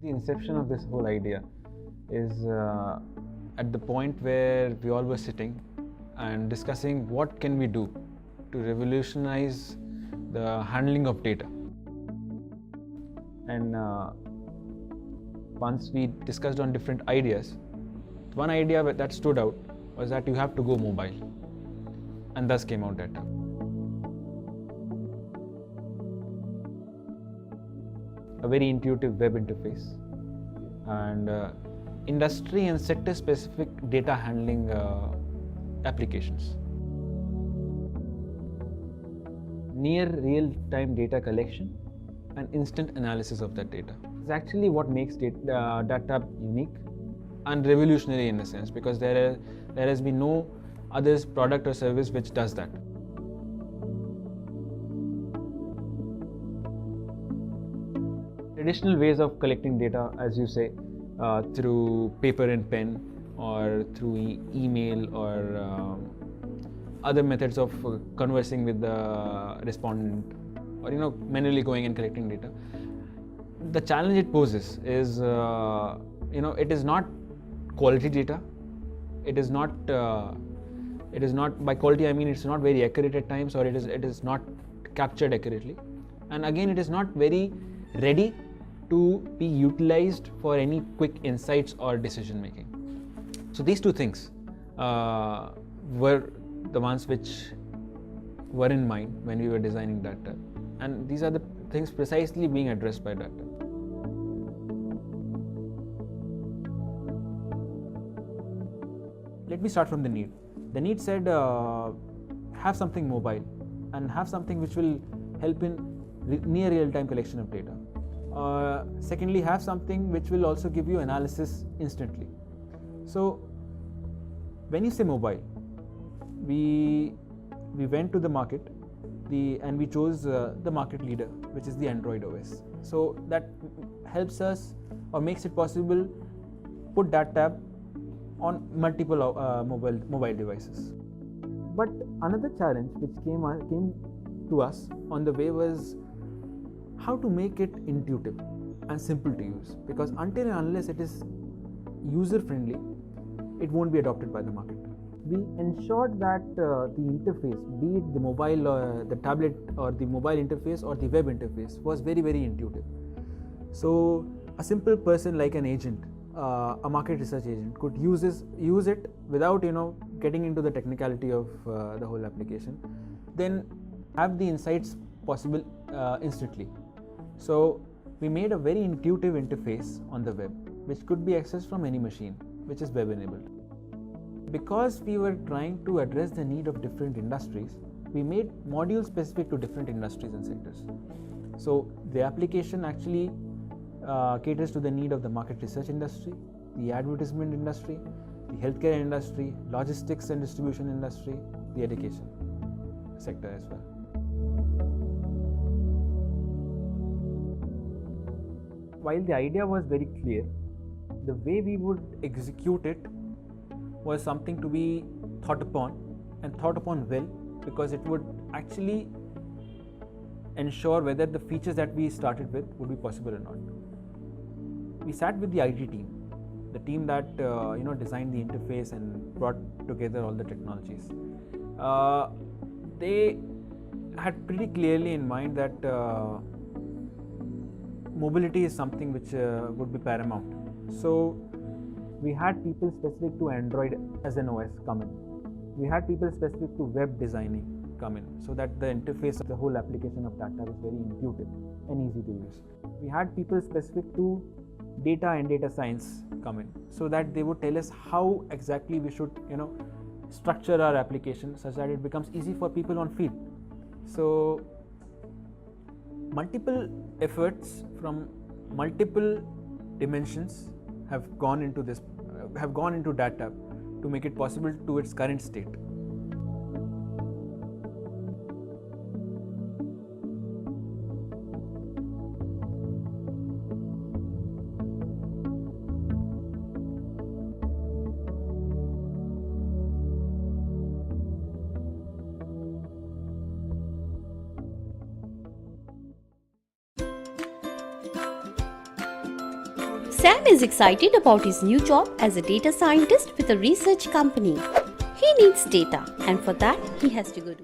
The inception of this whole idea is at the point where we all were sitting and discussing what can we do to revolutionize the handling of data. And once we discussed on different ideas, one idea that stood out was that you have to go mobile, and thus came out data. A very intuitive web interface and industry and sector specific data handling applications. Near real-time data collection and instant analysis of that data is actually what makes data unique and revolutionary in a sense, because there has been no other product or service which does that. Traditional ways of collecting data, as you say, through paper and pen, or through email, or other methods of conversing with the respondent, or manually going and collecting data. The challenge it poses is it is not quality data. It is not by quality I mean it's not very accurate at times, or it is not captured accurately, and again it is not very ready to be utilized for any quick insights or decision making. So these two things were the ones which were in mind when we were designing data, and these are the things precisely being addressed by data. Let me start from the need. The need said have something mobile and have something which will help in near real-time collection of data. Secondly, have something which will also give you analysis instantly. So when you say mobile, we went to the market and we chose the market leader, which is the Android OS. So that helps us, or makes it possible, put that tab on multiple mobile devices. But another challenge which came to us on the way was how to make it intuitive and simple to use, because until and unless it is user friendly, it won't be adopted by the market. We ensured that the interface, be it the mobile, the tablet, or the mobile interface, or the web interface, was very, very intuitive. So a simple person like an agent, a market research agent, could use it without getting into the technicality of the whole application, then have the insights possible instantly. So we made a very intuitive interface on the web, which could be accessed from any machine, which is web enabled. Because we were trying to address the need of different industries, we made modules specific to different industries and sectors. So the application actually caters to the need of the market research industry, the advertisement industry, the healthcare industry, logistics and distribution industry, the education sector as well. While the idea was very clear, the way we would execute it was something to be thought upon, and thought upon well, because it would actually ensure whether the features that we started with would be possible or not. We sat with the IT team, the team that designed the interface and brought together all the technologies. They had pretty clearly in mind that mobility is something which would be paramount. So we had people specific to Android as an OS come in. We had people specific to web designing come in, so that the interface of the whole application of data is very intuitive and easy to use. We had people specific to data and data science come in, so that they would tell us how exactly we should structure our application such that it becomes easy for people on field. So multiple efforts from multiple dimensions have gone into data to make it possible to its current state. Sam is excited about his new job as a data scientist with a research company. He needs data, and for that he has to go to